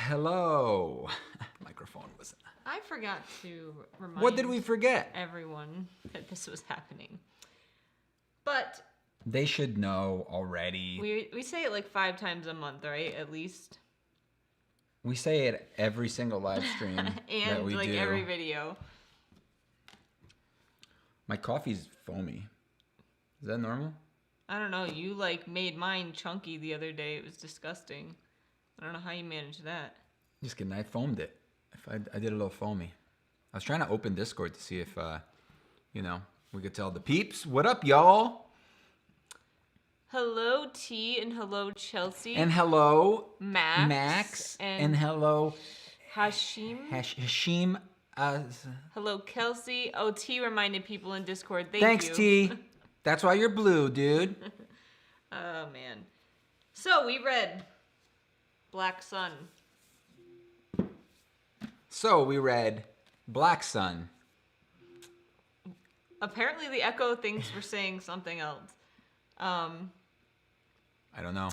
Hello. Microphone wasn't. I forgot to remind What did we forget? everyone that this was happening. But they should know already. We say it like 5 times a month, right? At least. We say it every single live stream and that we like do. every video. My coffee's foamy. Is that normal? I don't know. You like made mine chunky the other day. It was disgusting. I don't know how you managed that. Just kidding. I foamed it. I did a little foamy. I was trying to open Discord to see if, we could tell the peeps. What up, y'all? Hello, T, and hello, Chelsea. And hello, Max. And hello, Hashim. Hashim. Hello, Kelsey. Oh, T reminded people in Discord. Thanks, T. That's why you're blue, dude. Oh, man. So, we read Black Sun. Apparently, the Echo thinks we're saying something else. I don't know.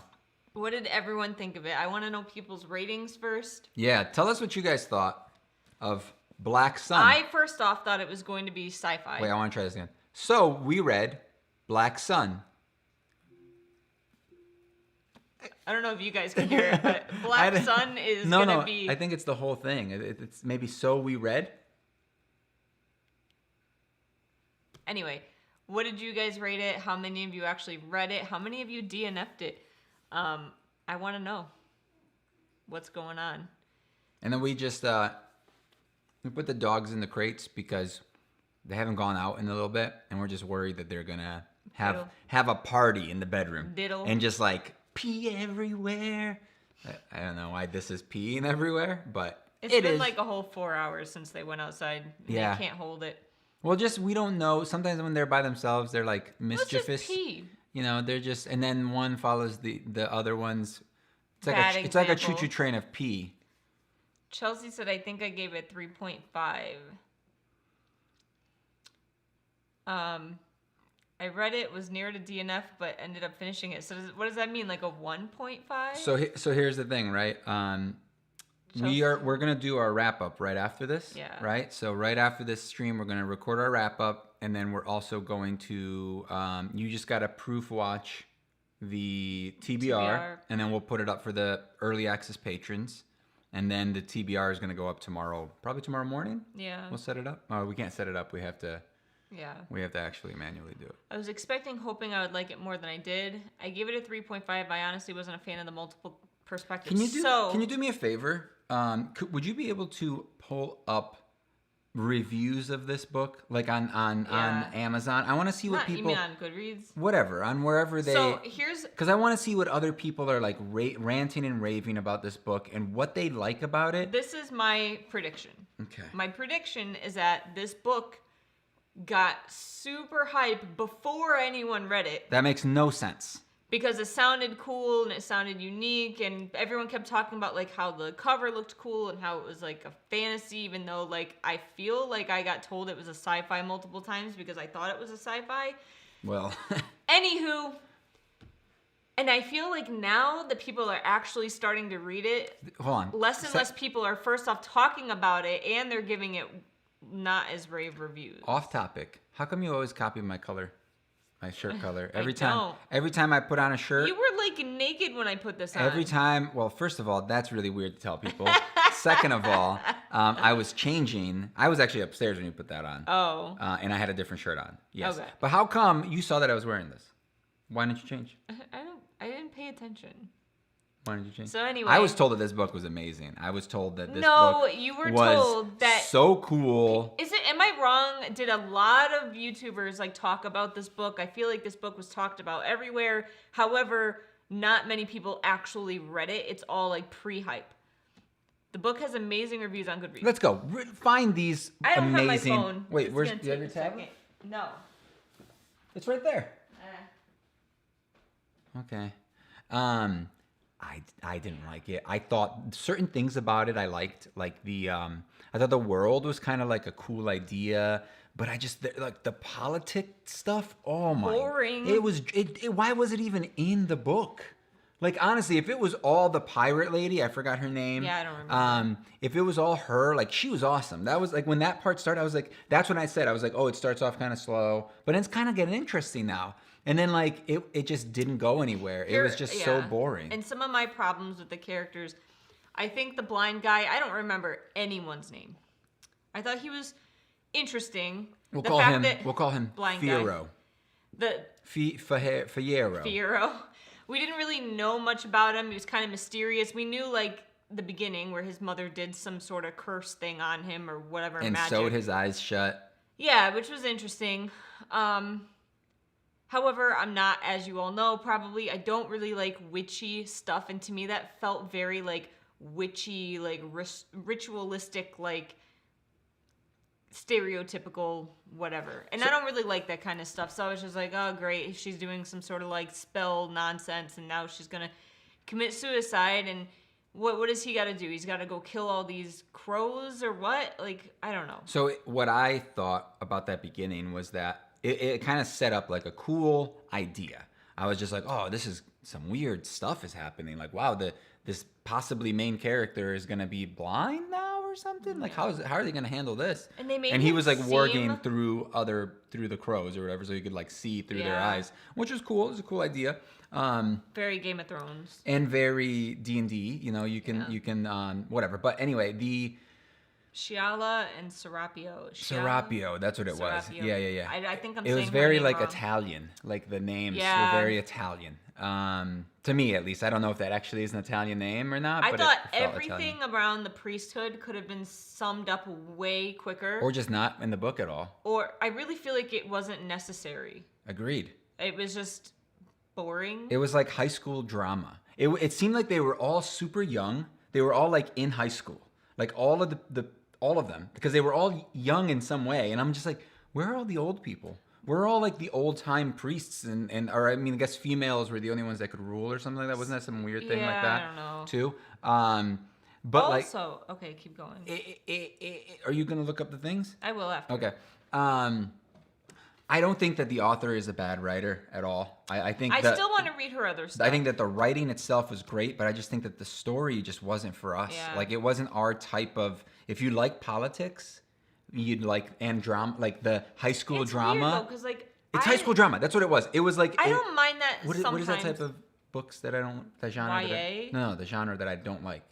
What did everyone think of it? I want to know people's ratings first. Yeah, tell us what you guys thought of Black Sun. I first off thought it was going to be sci-fi. Wait, I want to try this again. So, we read Black Sun. I don't know if you guys can hear it, but Black Sun is going to be... I think it's the whole thing. It's maybe so we read. Anyway, what did you guys rate it? How many of you actually read it? How many of you DNF'd it? I want to know what's going on. And then we just we put the dogs in the crates because they haven't gone out in a little bit, and we're just worried that they're gonna have a party in the bedroom and just like pee everywhere. I don't know why this is peeing everywhere, but it's been like a whole 4 hours since they went outside. Yeah, they can't hold it. Well, we don't know. Sometimes when they're by themselves, they're like mischievous. Let's just pee. They're just, and then one follows the other one's. It's like a choo-choo train of pee. Chelsea said, I think I gave it 3.5. I read it, was near to DNF, but ended up finishing it. So what does that mean? Like a 1.5? So here's the thing, right? We're gonna do our wrap up right after this. Yeah. Right. So right after this stream, we're gonna record our wrap up, and then we're also going to. You just gotta proof watch the TBR, and then we'll put it up for the early access patrons, and then the TBR is gonna go up tomorrow, probably tomorrow morning. Yeah. We'll set it up. We can't set it up. We have to. Yeah. We have to actually manually do it. I was hoping I would like it more than I did. I gave it a 3.5. I honestly wasn't a fan of the multiple perspectives. Can you do me a favor? Would you be able to pull up reviews of this book, like on Amazon? I want to see what people. You mean on Goodreads? Whatever, on wherever they. So here's. Because I want to see what other people are like ranting and raving about this book and what they like about it. This is my prediction. Okay. My prediction is that this book got super hype before anyone read it. That makes no sense. Because it sounded cool and it sounded unique, and everyone kept talking about like how the cover looked cool and how it was like a fantasy, even though like I feel like I got told it was a sci-fi multiple times because I thought it was a sci-fi. Well. Anywho, and I feel like now that people are actually starting to read it, hold on. Less and less people are first off talking about it, and they're giving it not as rave reviews. Off topic. How come you always copy my color? My shirt color. Every time I put on a shirt. You were like naked when I put this on. Every time. Well, first of all, that's really weird to tell people. Second of all, I was changing. I was actually upstairs when you put that on. Oh. And I had a different shirt on. Yes. Okay. But how come you saw that I was wearing this? Why didn't you change? I didn't pay attention. Why did you change? So anyway, I was told that this book was amazing. I was told that this book you were told that so cool. Am I wrong? Did a lot of YouTubers like talk about this book? I feel like this book was talked about everywhere. However, not many people actually read it. It's all like pre-hype. The book has amazing reviews on Goodreads. Let's go. Find these I don't amazing. have my phone. Wait, where's do you have your tablet? No. It's right there. Okay. I didn't like it. I thought certain things about it I liked, like I thought the world was kind of like a cool idea, but I just like the politic stuff. Oh my! Boring. Why was it even in the book? Like, honestly, if it was all the pirate lady, I forgot her name. Yeah, I don't remember. If it was all her, like, she was awesome. That was, like, when that part started, I was like, that's when I said, I was like, oh, it starts off kind of slow, but it's kind of getting interesting now. And then, like, it just didn't go anywhere. It was just so boring. And some of my problems with the characters, I think the blind guy, I don't remember anyone's name. I thought he was interesting. We'll call him blind Fiero. Guy. Fiero. We didn't really know much about him. He was kind of mysterious. We knew, like, the beginning where his mother did some sort of curse thing on him or whatever. And magic. sewed his eyes shut. Yeah, which was interesting. However, I'm not, as you all know, probably, I don't really like witchy stuff. And to me, that felt very, like, witchy, like, ritualistic, like, stereotypical whatever. And I don't really like that kind of stuff. So I was just like, oh, great. She's doing some sort of, like, spell nonsense. And now she's going to commit suicide. And what does he got to do? He's got to go kill all these crows or what? Like, I don't know. So what I thought about that beginning was that it kind of set up like a cool idea. I was just like, oh, this is some weird stuff is happening. Like, wow, this possibly main character is going to be blind now or something. Like, how are they going to handle this? And he was like working through the crows or whatever, so you could like see through their eyes, which was cool. It was a cool idea. Very Game of Thrones and very D&D. You know, you can whatever. But anyway, the Scialla and Serapio. Serapio, that's what it was. Yeah. I think I'm saying it was very her name like wrong. Italian. Like the names were very Italian. To me, at least. I don't know if that actually is an Italian name or not. I but thought it felt everything Italian. around the priesthood could have been summed up way quicker. Or just not in the book at all. Or I really feel like it wasn't necessary. Agreed. It was just boring. It was like high school drama. It seemed like they were all super young. They were all like in high school. Like all of them, because they were all young in some way. And I'm just like, where are all the old people? We're all like the old time priests or I mean, I guess females were the only ones that could rule or something like that. Wasn't that some weird thing like that? I don't know. Too. But also, okay, keep going. Are you gonna look up the things? I will after. Okay. I don't think that the author is a bad writer at all. I still want to read her other stuff. I think that the writing itself was great, but I just think that the story just wasn't for us. Yeah. Like it wasn't our type of. If you like politics, you'd like and drama, like the high school drama. Weird though, 'cause, like, it's high school drama. That's what it was. It was like I don't mind that. What is that type of books that I don't? The genre. YA? The genre that I don't like.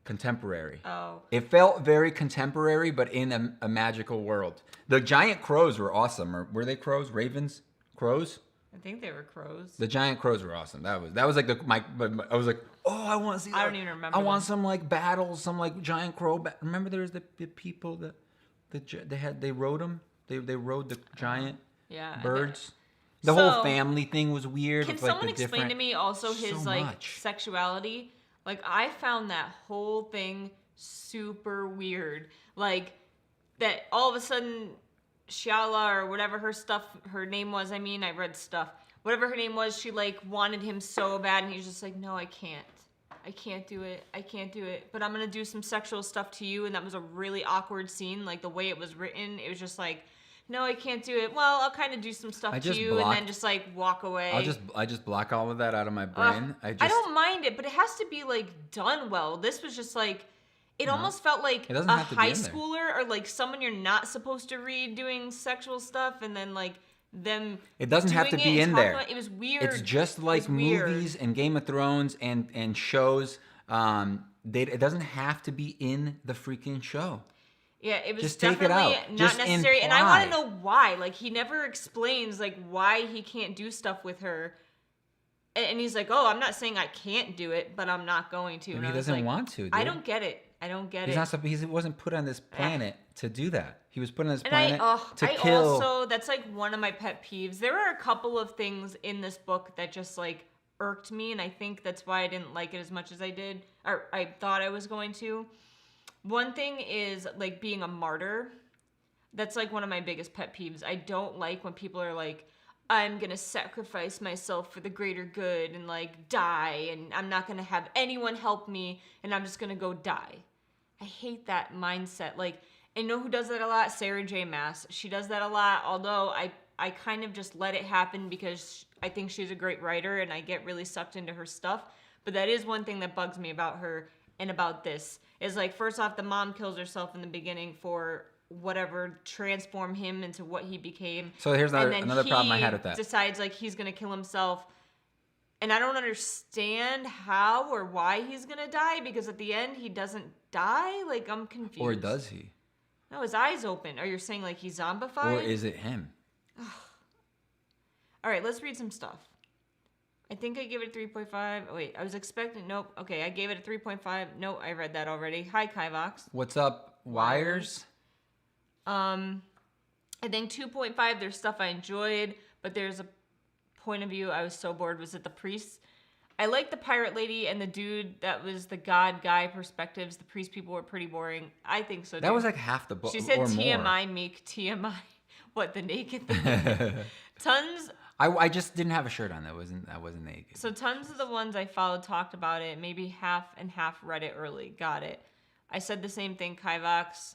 Contemporary. Oh. It felt very contemporary, but in a magical world. The giant crows were awesome. Or were they crows? Ravens? Crows? I think they were crows. The giant crows were awesome. That was like I was like, oh, I want to see that. I don't even remember. I want some like battles, some like giant crow. Remember, there was the people that they rode them. They rode the giant birds. The whole family thing was weird. Can with, like, someone explain to me also his sexuality? Like, I found that whole thing super weird. Like, that all of a sudden, Scialla or whatever her name was, I read stuff. Whatever her name was, she, like, wanted him so bad, and he was just like, no, I can't. I can't do it. I can't do it. But I'm going to do some sexual stuff to you, and that was a really awkward scene. Like, the way it was written, it was just like, no, I can't do it. Well, I'll kind of do some stuff to you and then just like walk away. I just block all of that out of my brain. I don't mind it, but it has to be like done well. This was just like, it almost felt like a high schooler or like someone you're not supposed to read doing sexual stuff, and then like them. It doesn't have to be in there. It was weird. It's just like movies and Game of Thrones and shows. It doesn't have to be in the freaking show. Yeah, it was just definitely not necessary. And I want to know why. Like, he never explains, like, why he can't do stuff with her. And he's like, oh, I'm not saying I can't do it, but I'm not going to. And he doesn't want to, dude. I don't get it. He wasn't put on this planet to do that. He was put on this planet to kill. Also, that's, like, one of my pet peeves. There are a couple of things in this book that just, like, irked me. And I think that's why I didn't like it as much as I did. Or I thought I was going to. One thing is, like, being a martyr. That's, like, one of my biggest pet peeves. I don't like when people are like, I'm going to sacrifice myself for the greater good and, like, die, and I'm not going to have anyone help me, and I'm just going to go die. I hate that mindset. Like, and know who does that a lot? Sarah J. Maas. She does that a lot, although I I kind of just let it happen because I think she's a great writer and I get really sucked into her stuff. But that is one thing that bugs me about her and about this is like, first off, the mom kills herself in the beginning for whatever, transform him into what he became. So here's another problem I had with that. Decides like he's going to kill himself. And I don't understand how or why he's going to die because at the end he doesn't die. Like, I'm confused. Or does he? No, his eyes open. Are you saying like he's zombified? Or is it him? All right, let's read some stuff. I think I gave it a 3.5. Oh, wait, I was expecting... Nope. Okay, I gave it a 3.5. Nope, I read that already. Hi, Kivox. What's up, Wires? I think 2.5, there's stuff I enjoyed, but there's a point of view I was so bored. Was it the priest? I like the pirate lady and the dude that was the god guy perspectives. The priest people were pretty boring. I think so, too. That was like half the book. She said or TMI, more. Meek. TMI. What, the naked thing? Tons... I just didn't have a shirt on. I wasn't naked. So tons of the ones I followed talked about it. Maybe half and half read it early. Got it. I said the same thing. Kivox,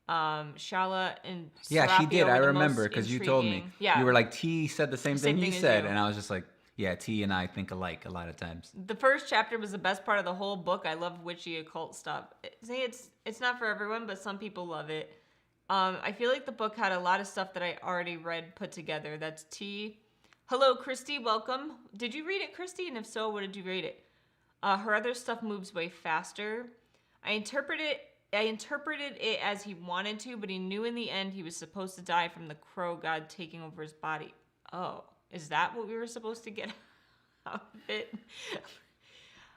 Shala, and yeah, she did. I remember because you told me. Yeah, you were like T said the same thing you said, and I was just like, yeah, T and I think alike a lot of times. The first chapter was the best part of the whole book. I love witchy occult stuff. It's not for everyone, but some people love it. I feel like the book had a lot of stuff that I already read put together. That's T. Hello, Christy. Welcome. Did you read it, Christy? And if so, what did you rate it? Her other stuff moves way faster. I interpreted it as he wanted to, but he knew in the end he was supposed to die from the crow god taking over his body. Oh, is that what we were supposed to get out of it?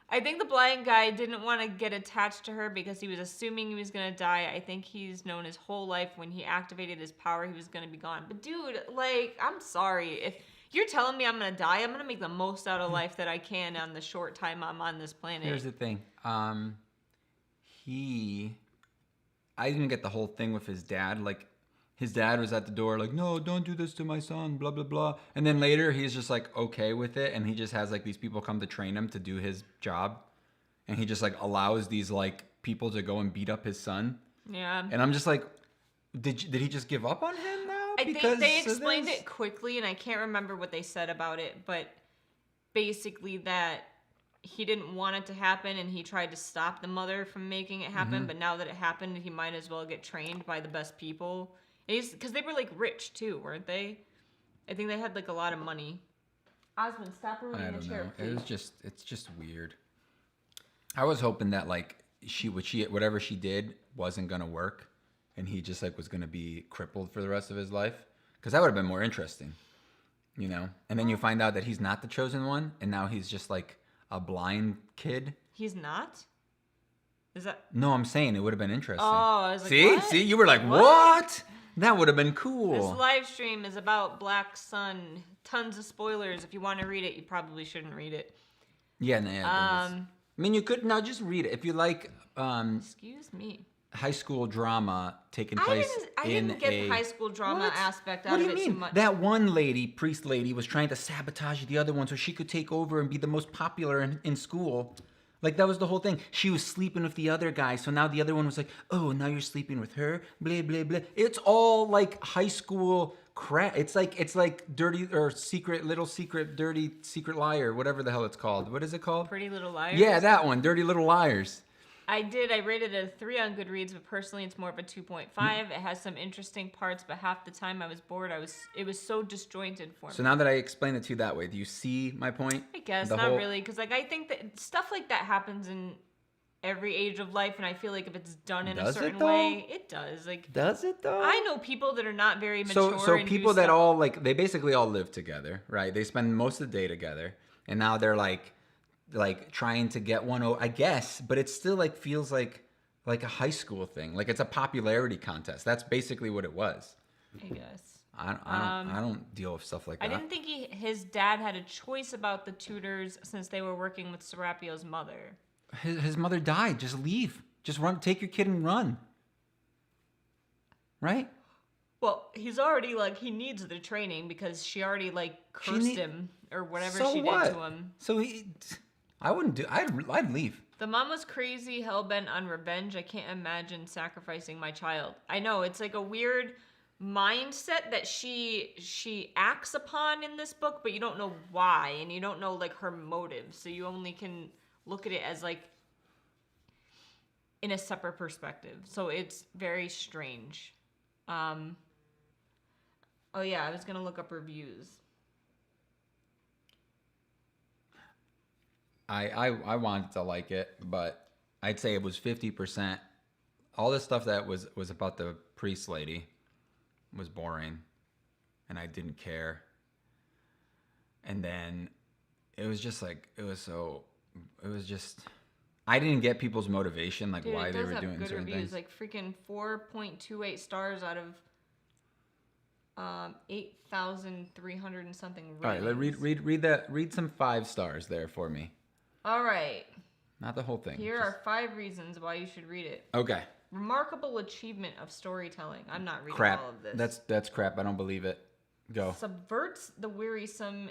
I think the blind guy didn't want to get attached to her because he was assuming he was going to die. I think he's known his whole life when he activated his power, he was going to be gone. But dude, like, I'm sorry. If you're telling me I'm going to die, I'm going to make the most out of life that I can on the short time I'm on this planet. Here's the thing. I didn't get the whole thing with his dad. Like, his dad was at the door like, no, don't do this to my son, blah, blah, blah. And then later he's just like okay with it. And he just has like these people come to train him to do his job. And he just like allows these like people to go and beat up his son. Yeah. And I'm just like, did he just give up on him now? I think they explained it quickly and I can't remember what they said about it. But basically that he didn't want it to happen and he tried to stop the mother from making it happen. Mm-hmm. But now that it happened, he might as well get trained by the best people. Because they were like rich too, weren't they? I think they had like a lot of money. Osmond, stop ruining the chair, please. It's just weird. I was hoping that like whatever she did wasn't gonna work, and he just like was gonna be crippled for the rest of his life. Because that would have been more interesting, you know. And then you find out that he's not the chosen one, and now he's just like a blind kid. He's not? Is that? No, I'm saying it would have been interesting. Oh, I was like, see, what? See, you were like, what? That would have been cool. This live stream is about Black Sun. Tons of spoilers. If you want to read it, you probably shouldn't read it. Yeah, no, I mean, you could now just read it if you like. Excuse me. High school drama taking place I didn't get the high school drama aspect out of it too much. That one lady, priest lady, was trying to sabotage the other one so she could take over and be the most popular in school. Like, that was the whole thing. She was sleeping with the other guy, so now the other one was like, oh, now you're sleeping with her? Blah, blah, blah. It's all, like, high school crap. It's like dirty or little secret, dirty secret liar, whatever the hell it's called. What is it called? Pretty Little Liars? Yeah, that one. Dirty Little Liars. I rated it a 3 on Goodreads, but personally it's more of a 2.5. It has some interesting parts, but half the time I was bored. It was so disjointed for me. So now that I explained it to you that way, do you see my point? I guess, not really, because like I think that stuff like that happens in every age of life, and I feel like if it's done in a certain way, it does. Like, does it though? I know people that are not very mature. So people that all like, they basically all live together, right? They spend most of the day together, and now they're like trying to get one, I guess, but it still like feels like a high school thing. Like it's a popularity contest. That's basically what it was. I guess. I don't deal with stuff like that. I didn't think his dad had a choice about the tutors since they were working with Serapio's mother. His mother died. Just leave. Just run. Take your kid and run. Right? Well, he's already like, he needs the training because she already like cursed him or whatever she did to him. So I wouldn't do. I'd leave. The mom was crazy, hell-bent on revenge. I can't imagine sacrificing my child. I know, it's like a weird mindset that she acts upon in this book, but you don't know why, and you don't know like her motives, so you only can look at it as like in a separate perspective. So it's very strange. Oh yeah, I was gonna look up reviews. I wanted to like it, but I'd say it was 50%. All the stuff that was about the priest lady was boring, and I didn't care. And then it was just like I didn't get people's motivation, like why they were doing certain things. Like freaking 4.28 stars out of 8,300 and something ratings. All right, read some 5 stars there for me. All right. Not the whole thing. Here are 5 reasons why you should read it. Okay. Remarkable achievement of storytelling. I'm not reading all of this. That's crap. I don't believe it. Go. Subverts the wearisome.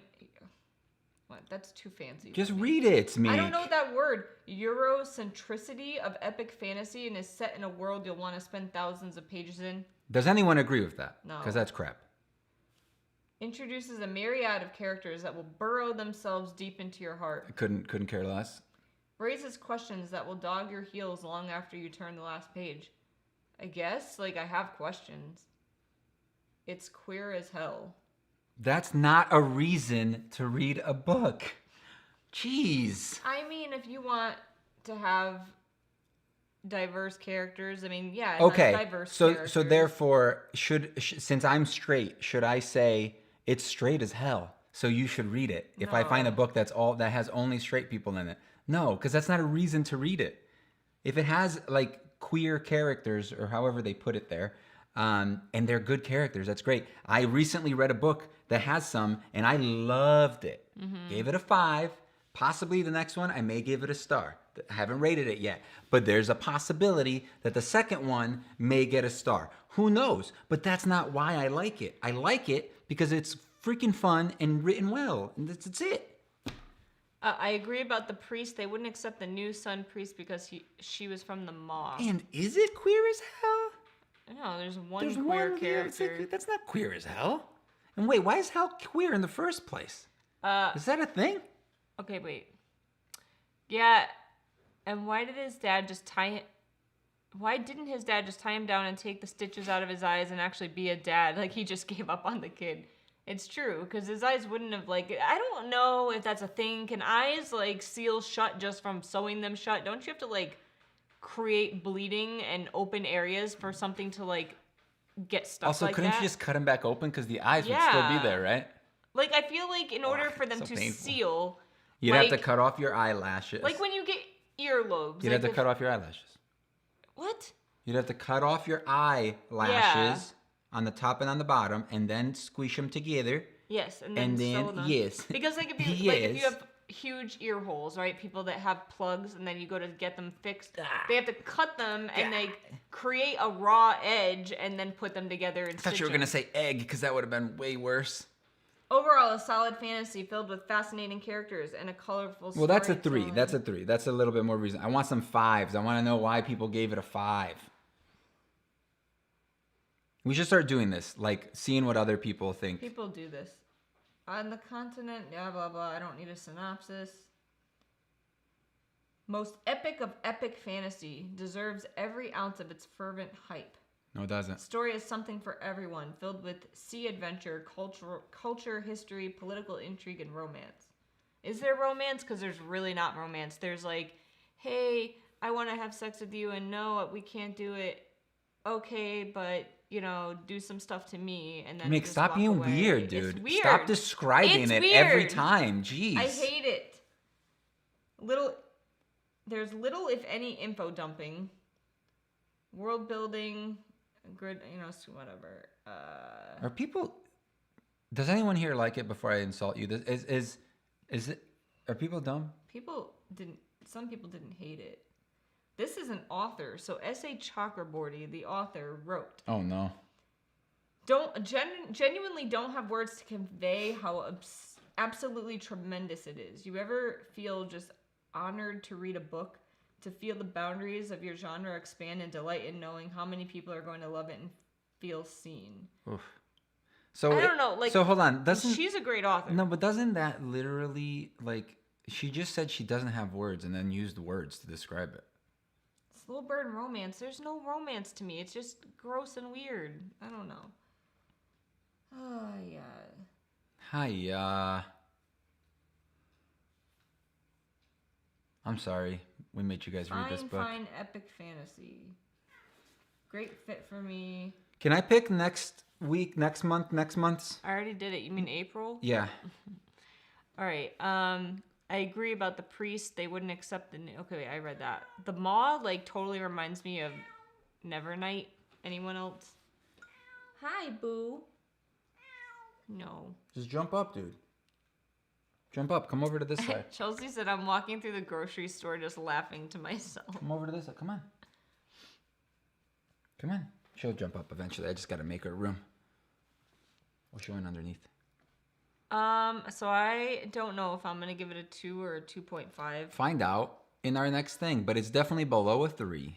What? That's too fancy. Just read it, Meek. I don't know that word. Eurocentricity of epic fantasy and is set in a world you'll want to spend thousands of pages in. Does anyone agree with that? No. Because that's crap. Introduces a myriad of characters that will burrow themselves deep into your heart. I couldn't care less. Raises questions that will dog your heels long after you turn the last page. I guess, like, I have questions. It's queer as hell. That's not a reason to read a book. Jeez. I mean, if you want to have diverse characters, I mean, yeah, it okay. has diverse characters. So therefore, since I'm straight, should I say it's straight as hell? So you should read it. If I find a book that has only straight people in it. No, because that's not a reason to read it. If it has like queer characters or however they put it there, and they're good characters, that's great. I recently read a book that has some, and I loved it. Mm-hmm. Gave it a 5. Possibly the next one, I may give it a star. I haven't rated it yet, but there's a possibility that the second one may get a star. Who knows? But that's not why I like it. I like it because it's freaking fun and written well, and that's it. I agree about the priest. They wouldn't accept the new son priest because she was from the mosque. And is it queer as hell? No, there's one queer character. That's not queer as hell. And wait, why is hell queer in the first place? Is that a thing? Okay, wait. Yeah, and why didn't his dad just tie him down and take the stitches out of his eyes and actually be a dad? Like, he just gave up on the kid. It's true, because his eyes wouldn't have, like, I don't know if that's a thing. Can eyes, like, seal shut just from sewing them shut? Don't you have to, like, create bleeding and open areas for something to, like, get stuck also, like that? Also, couldn't you just cut them back open? Because the eyes would still be there, right? Like, I feel like in order for them to seal... You'd have to cut off your eyelashes. Like when you get earlobes. You'd have to cut off your eyelashes. What? You'd have to cut off your eyelashes on the top and on the bottom, and then squish them together. Yes, and then sew them. Yes. Because like if you like if you have huge ear holes, right? People that have plugs, and then you go to get them fixed, they have to cut them and they create a raw edge and then put them together and. I thought you were gonna say egg, because that would have been way worse. Overall, a solid fantasy filled with fascinating characters and a colorful story. Well, that's a 3. That's a 3. That's a little bit more reason. I want some 5s. I want to know why people gave it a 5. We should start doing this, like seeing what other people think. People do this. On the continent, blah, blah, blah. I don't need a synopsis. Most epic of epic fantasy deserves every ounce of its fervent hype. No, it doesn't. Story is something for everyone, filled with sea adventure, culture, history, political intrigue, and romance. Is there romance? Because there's really not romance. There's like, hey, I want to have sex with you, and no, we can't do it. Okay, but, you know, do some stuff to me, and then Mick, just stop walk being away. weird, dude. It's weird. Stop describing it every time. Jeez. I hate it. There's little, if any, info dumping. World building... Good, you know, whatever. Are people? Does anyone here like it? Before I insult you, is it? Are people dumb? Some people didn't hate it. This is an author, so S.A. Chakraborty, the author, wrote. Oh no. Genuinely don't have words to convey how absolutely tremendous it is. You ever feel just honored to read a book? To feel the boundaries of your genre expand and delight in knowing how many people are going to love it and feel seen. Oof. So I don't know. Like, so hold on. She's a great author. No, but doesn't that literally like she just said she doesn't have words and then used words to describe it? Slow burn romance. There's no romance to me. It's just gross and weird. I don't know. Oh yeah. Hi. I'm sorry. We made you guys read this book. Fine epic fantasy. Great fit for me. Can I pick next week, next month's? I already did it. You mean April? Yeah. All right. I agree about the priest. They wouldn't accept the... Okay, wait, I read that. The Maw, like, totally reminds me of Nevernight. Anyone else? Hi, Boo. No. Just jump up, dude. Jump up. Come over to this side. Chelsea said, I'm walking through the grocery store just laughing to myself. Come over to this side. Come on. Come on. She'll jump up eventually. I just got to make her room. What's showing underneath? So I don't know if I'm going to give it a 2 or a 2.5. Find out in our next thing, but it's definitely below a 3.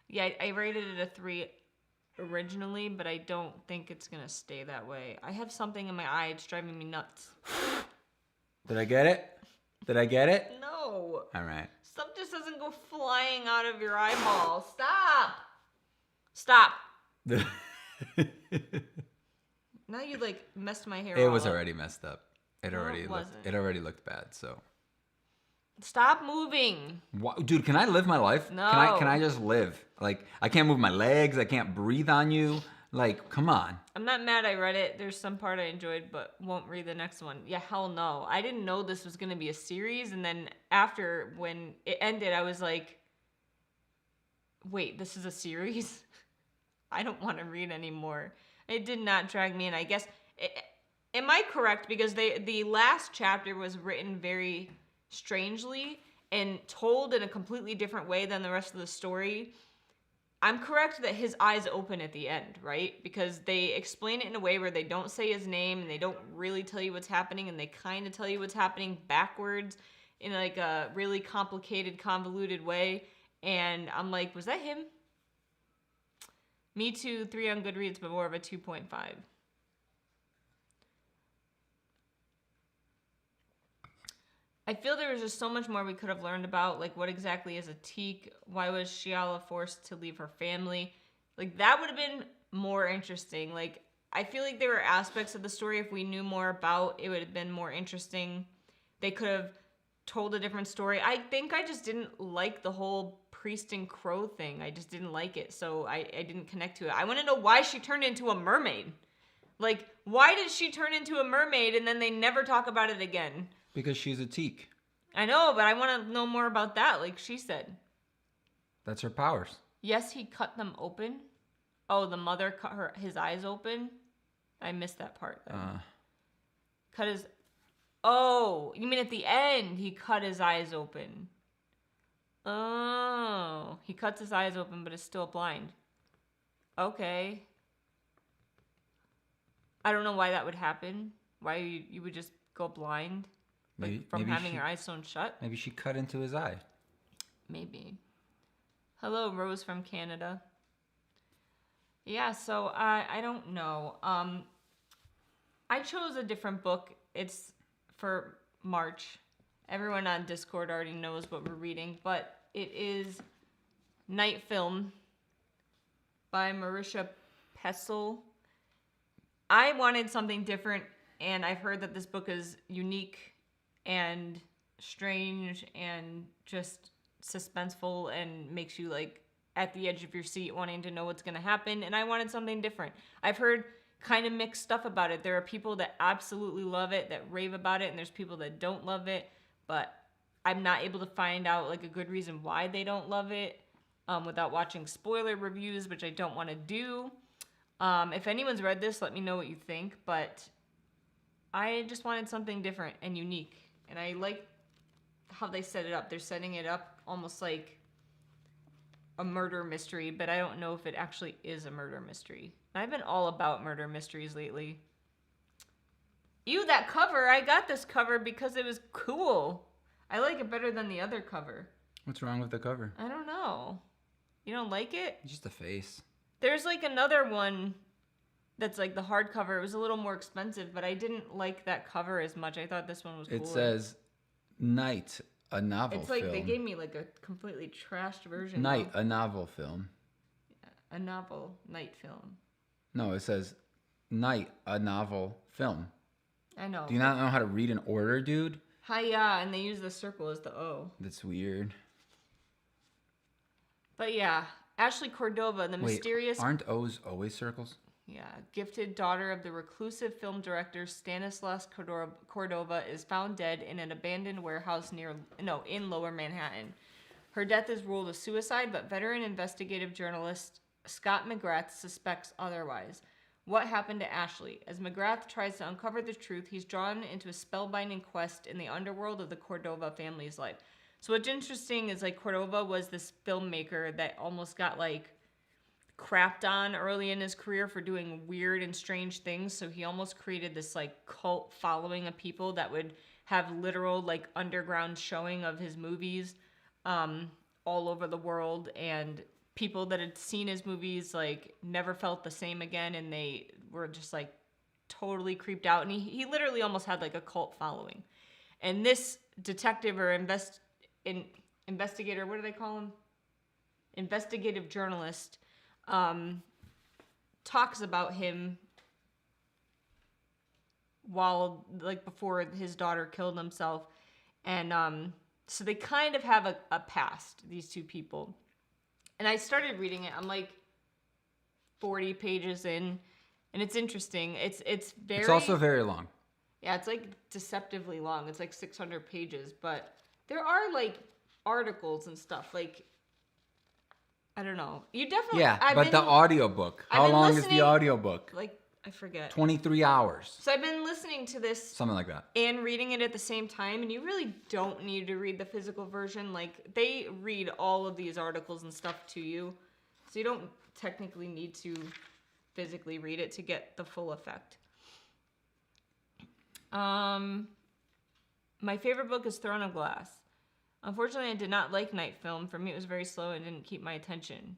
Yeah, I rated it a 3 originally, but I don't think it's going to stay that way. I have something in my eye. It's driving me nuts. Did I get it? Did I get it? No. All right. Stuff just doesn't go flying out of your eyeball. Stop. Stop. Now you like messed my hair. It was up. already messed up. It already looked bad. So stop moving. What, dude? Can I live my life? No. Can I just live? Like I can't move my legs. I can't breathe on you. Like come on. I'm not mad. I read it. There's some part I enjoyed, but won't read the next one. Yeah, hell no. I didn't know this was gonna be a series, and then after when it ended, I was like, wait, this is a series? I don't want to read anymore. It did not drag me in. I guess, am I correct? Because the last chapter was written very strangely and told in a completely different way than the rest of the story. I'm correct that his eyes open at the end, right? Because they explain it in a way where they don't say his name and they don't really tell you what's happening, and they kind of tell you what's happening backwards in like a really complicated, convoluted way. And I'm like, was that him? Me Too, 3 on Goodreads, but more of a 2.5. I feel there was just so much more we could have learned about, like what exactly is a teak? Why was Shiala forced to leave her family? Like that would have been more interesting. Like I feel like there were aspects of the story if we knew more about, it would have been more interesting. They could have told a different story. I think I just didn't like the whole priest and crow thing. I just didn't like it, so I didn't connect to it. I want to know why she turned into a mermaid. Like, why did she turn into a mermaid and then they never talk about it again? Because she's a teak. I know, but I want to know more about that, like she said. That's her powers. Yes, he cut them open. Oh, the mother cut his eyes open? I missed that part then. Cut his... Oh, you mean at the end he cut his eyes open. Oh, he cuts his eyes open but is still blind. Okay. I don't know why that would happen. Why you would just go blind from having your eyes sewn shut? Maybe she cut into his eye. Maybe. Hello, Rose from Canada. Yeah, so I don't know. I chose a different book. It's for March. Everyone on Discord already knows what we're reading, but it is Night Film by Marisha Pessl. I wanted something different, and I've heard that this book is unique and strange and just suspenseful and makes you like at the edge of your seat wanting to know what's going to happen, and I wanted something different. I've heard kind of mixed stuff about it. There are people that absolutely love it, that rave about it, and there's people that don't love it, but I'm not able to find out like a good reason why they don't love it without watching spoiler reviews, which I don't want to do. If anyone's read this, let me know what you think, but I just wanted something different and unique, and I like how they set it up. They're setting it up almost like a murder mystery, but I don't know if it actually is a murder mystery. I've been all about murder mysteries lately. Ew, that cover! I got this cover because it was cool. I like it better than the other cover. What's wrong with the cover? I don't know. You don't like it? Just a face. There's like another one that's like the hardcover. It was a little more expensive, but I didn't like that cover as much. I thought this one was cooler. It says Night, a novel film. It's like they gave me like a completely trashed version. Night, a novel film. A novel, night film. No, it says Night, a novel film. I know. Do you not know how to read an order, dude? Hi-ya, and they use the circle as the O. That's weird. But yeah, Ashley Cordova, the mysterious... aren't O's always circles? Yeah, gifted daughter of the reclusive film director Stanislaus Cordova is found dead in an abandoned warehouse in Lower Manhattan. Her death is ruled a suicide, but veteran investigative journalist Scott McGrath suspects otherwise. What happened to Ashley? As McGrath tries to uncover the truth, he's drawn into a spellbinding quest in the underworld of the Cordova family's life. So what's interesting is like Cordova was this filmmaker that almost got like crapped on early in his career for doing weird and strange things. So he almost created this like cult following of people that would have literal like underground showing of his movies all over the world, and people that had seen his movies like never felt the same again, and they were just like totally creeped out. And he literally almost had like a cult following. And this detective or investigator, what do they call him? Investigative journalist talks about him while like before his daughter killed himself. And so they kind of have a past, these two people. And I started reading it. I'm like 40 pages in, and it's interesting. It's also very long. Yeah, it's like deceptively long. It's like 600 pages, but there are like articles and stuff. Like, I don't know. You definitely the audiobook. How long is the audiobook? Like, I forget. 23 hours. So I've been listening to this. Something like that. And reading it at the same time, and you really don't need to read the physical version. Like, they read all of these articles and stuff to you. So you don't technically need to physically read it to get the full effect. My favorite book is Throne of Glass. Unfortunately, I did not like Night Film. For me, it was very slow and didn't keep my attention.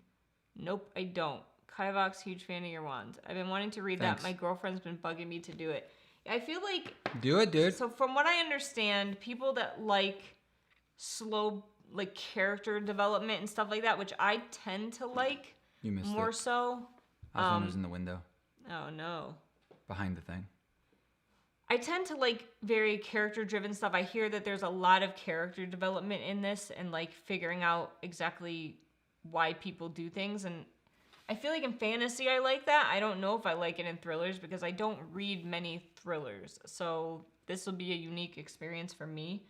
Nope, I don't. Kivox, huge fan of your wands. I've been wanting to read that. My girlfriend's been bugging me to do it. I feel like... Do it, dude. So from what I understand, people that like slow, like character development and stuff like that, which I tend to like more so. Husband was in the window. Oh, no. Behind the thing. I tend to like very character-driven stuff. I hear that there's a lot of character development in this and like figuring out exactly why people do things. And I feel like in fantasy I like that. I don't know if I like it in thrillers because I don't read many thrillers. So this will be a unique experience for me.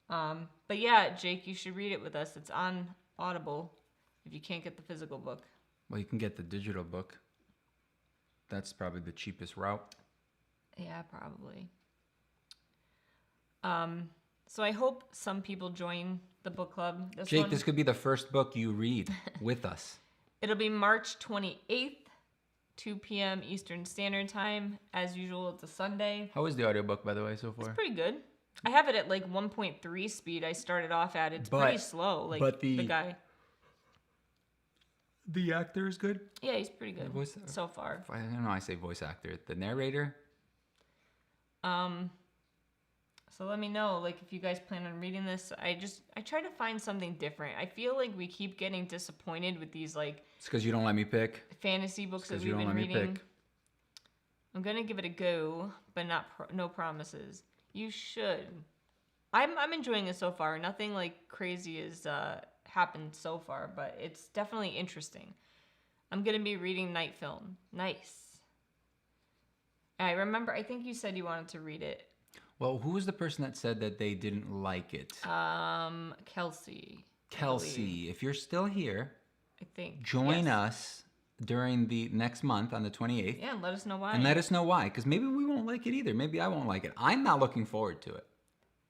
But yeah, Jake, you should read it with us. It's on Audible if you can't get the physical book. Well, you can get the digital book. That's probably the cheapest route. Yeah, probably. So I hope some people join the book club. Jake, this could be the first book you read with us. It'll be March 28th, 2 p.m. Eastern Standard Time. As usual, it's a Sunday. How is the audiobook, by the way, so far? It's pretty good. I have it at like 1.3 speed. I started off at. It's pretty slow. Like, but the guy. The actor is good? Yeah, he's pretty good so far. I don't know. I say voice actor. The narrator? So let me know, like, if you guys plan on reading this. I try to find something different. I feel like we keep getting disappointed with these, like... It's because you don't let me pick. Fantasy books that we've been reading. I'm going to give it a go, but no promises. You should. I'm enjoying it so far. Nothing, like, crazy has happened so far, but it's definitely interesting. I'm going to be reading Night Film. Nice. I remember, I think you said you wanted to read it. Well, who was the person that said that they didn't like it? Kelsey. Kelsey, if you're still here, I think join us during the next month on the 28th. Yeah, and let us know why. And let us know why, because maybe we won't like it either. Maybe I won't like it. I'm not looking forward to it.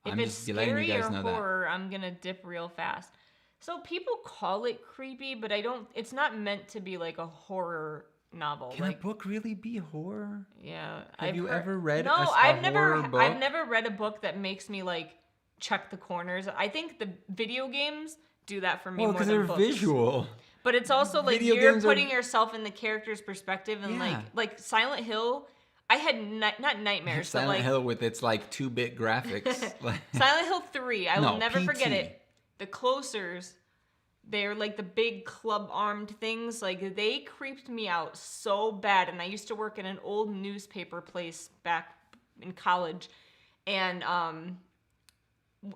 If it's scary or horror, I'm gonna dip real fast. So people call it creepy, but it's not meant to be like a horror novel. Can a book really be horror? Yeah. Have you ever read I've book? never read a book that makes me like check the corners. I think the video games do that for me more than books. Because they're visual. But it's also like you're putting yourself in the character's perspective, and like Silent Hill. I had not nightmares. Silent Hill with its like 2-bit graphics. Silent Hill 3. I will never forget it. The closers, they're like the big club-armed things. Like they creeped me out so bad. And I used to work in an old newspaper place back in college, and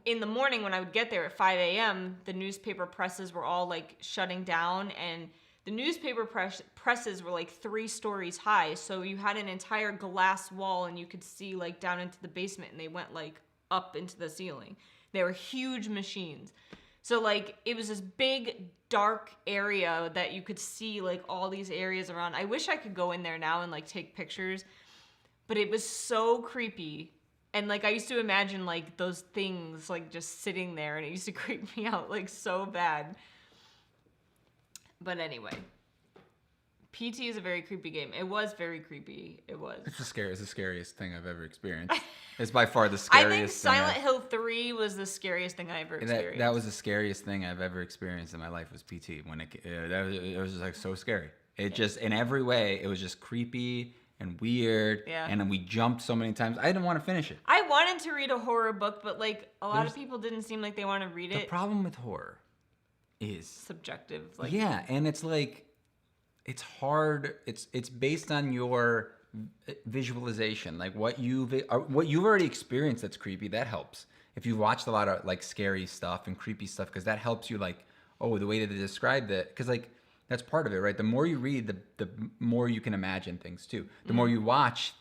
in the morning when I would get there at 5 a.m., the newspaper presses were all like shutting down, and the newspaper presses were like 3 stories high. So you had an entire glass wall and you could see like down into the basement, and they went like up into the ceiling. They were huge machines. So like it was this big dark area that you could see like all these areas around. I wish I could go in there now and like take pictures, but it was so creepy. And like I used to imagine like those things like just sitting there, and it used to creep me out like so bad. But anyway, PT is a very creepy game. It was very creepy. It was. It's the scariest thing I've ever experienced. It's by far the scariest. I think Silent Hill 3 was the scariest thing I ever experienced. That was the scariest thing I've ever experienced in my life was PT. When it was just like so scary. It just in every way it was just creepy and weird. Yeah. And then we jumped so many times. I didn't want to finish it. I wanted to read a horror book, but like a lot of people didn't seem like they want to read it. The problem with horror is subjective. Like, yeah, and it's like it's hard. It's based on your visualization, like what you've already experienced. That's creepy. That helps if you've watched a lot of like scary stuff and creepy stuff, because that helps you like, oh, the way that they describe that, because like that's part of it, right? The more you read, the more you can imagine things too. The more you watch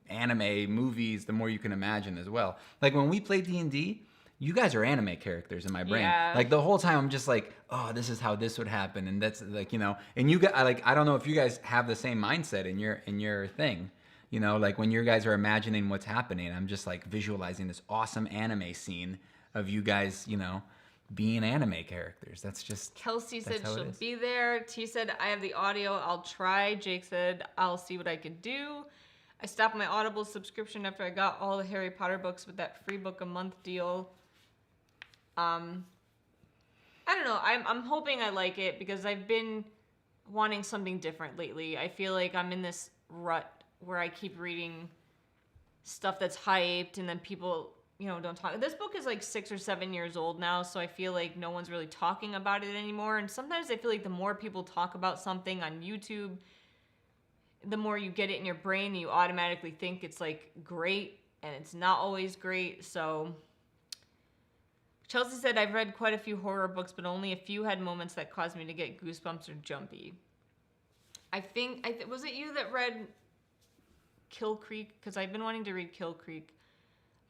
anime movies, the more you can imagine as well. Like when we play D&D, you guys are anime characters in my brain. Yeah. Like the whole time I'm just like, oh, this is how this would happen, and that's like, you know. And you guys, I don't know if you guys have the same mindset in your thing, you know. Like when you guys are imagining what's happening, I'm just like visualizing this awesome anime scene of you guys, you know, being anime characters. That's just. Kelsey said she'll be there. T said I have the audio. I'll try. Jake said I'll see what I can do. I stopped my Audible subscription after I got all the Harry Potter books with that free book a month deal. I don't know. I'm hoping I like it, because I've been wanting something different lately. I feel like I'm in this rut where I keep reading stuff that's hyped, and then people, you know, don't talk. This book is like 6 or 7 years old now, so I feel like no one's really talking about it anymore. And sometimes I feel like the more people talk about something on YouTube, the more you get it in your brain, and you automatically think it's like great, and it's not always great. So Chelsea said, I've read quite a few horror books, but only a few had moments that caused me to get goosebumps or jumpy. I think was it you that read Kill Creek? Because I've been wanting to read Kill Creek.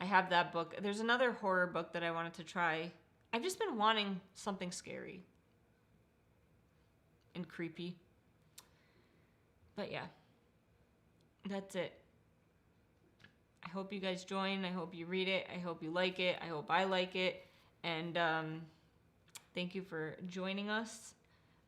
I have that book. There's another horror book that I wanted to try. I've just been wanting something scary and creepy. But yeah, that's it. I hope you guys join. I hope you read it. I hope you like it. I hope I like it. And thank you for joining us.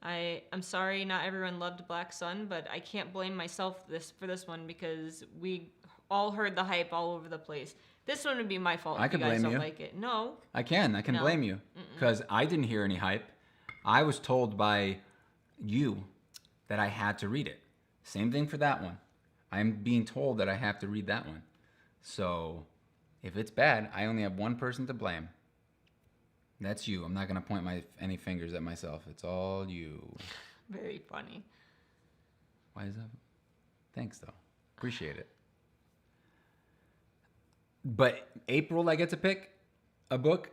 I'm sorry not everyone loved Black Sun, but I can't blame myself for this one, because we all heard the hype all over the place. This one would be my fault if you guys don't like it. No. I can blame you, because I didn't hear any hype. I was told by you that I had to read it. Same thing for that one. I'm being told that I have to read that one. So if it's bad, I only have one person to blame. That's you. I'm not going to point any fingers at myself. It's all you. Very funny. Why is that? Thanks, though. Appreciate it. But April, I get to pick a book.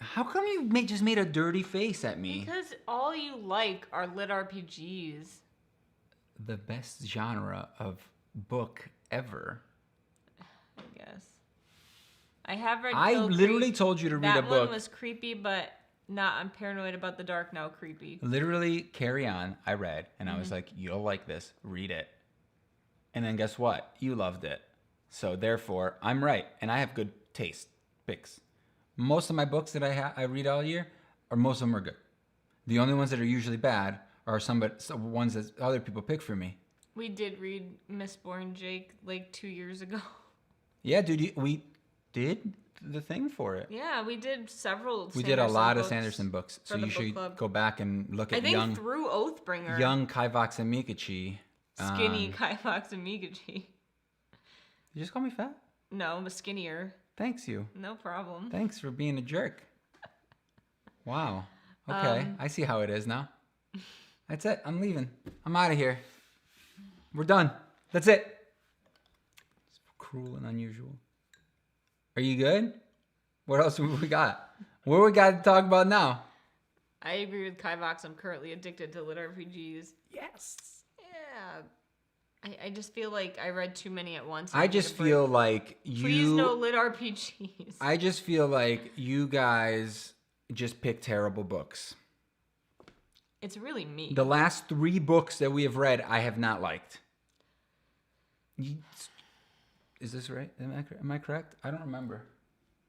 How come you just made a dirty face at me? Because all you like are lit RPGs. The best genre of book ever. I guess. I have read I Kill literally Creek. told you to read a book. That one was creepy, but I'm paranoid about the dark now creepy. Literally, Carry On, I read, and I was like, you'll like this. Read it. And then guess what? You loved it. So therefore, I'm right, and I have good taste picks. Most of my books that I read all year, most of them are good. The only ones that are usually bad are some ones that other people pick for me. We did read Mistborn, Jake, like 2 years ago. Yeah, dude, did the thing for it. Yeah, we did several. We did a lot of Sanderson books, so you should go back and look at through Oathbringer. Young Kivox and Meekachii. Skinny Kivox and Meekachii. You just call me fat? No, I'm skinnier. Thanks, you. No problem. Thanks for being a jerk. Wow. Okay, I see how it is now. That's it. I'm leaving. I'm out of here. We're done. That's it. It's cruel and unusual. Are you good? What else have we got? What do we got to talk about now? I agree with Kivox. I'm currently addicted to lit RPGs. Yes. Yeah. I just feel like I read too many at once. I just feel like you... Please no lit RPGs. I just feel like you guys just pick terrible books. It's really me. The last 3 books that we have read, I have not liked. Is this right? Am I correct? I don't remember.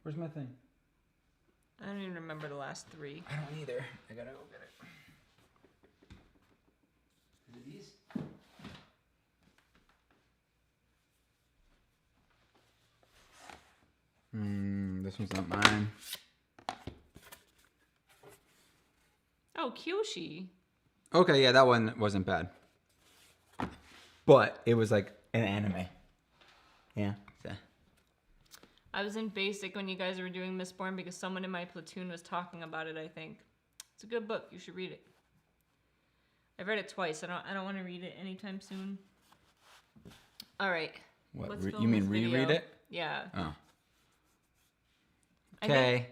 Where's my thing? I don't even remember the last 3. I don't either. I gotta go get it. Is it these? This one's not mine. Oh, Kyoshi. Okay, yeah, that one wasn't bad. But it was like an anime. Yeah. I was in basic when you guys were doing Mistborn because someone in my platoon was talking about it, I think. It's a good book. You should read it. I've read it twice. I don't want to read it anytime soon. All right. What? Let's You mean reread it? Yeah. Oh. I think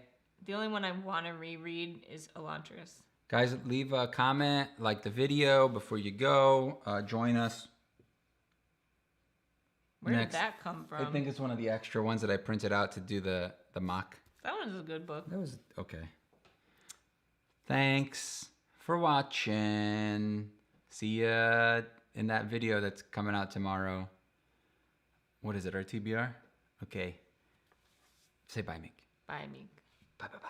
the only one I want to reread is Elantris. Guys, leave a comment, like the video before you go. Join us. Where did that come from? I think it's one of the extra ones that I printed out to do the mock. That one's a good book. That was okay. Thanks for watching. See ya in that video that's coming out tomorrow. What is it, our TBR? Okay. Say bye, Meek. Bye, Meek. Bye, bye, bye.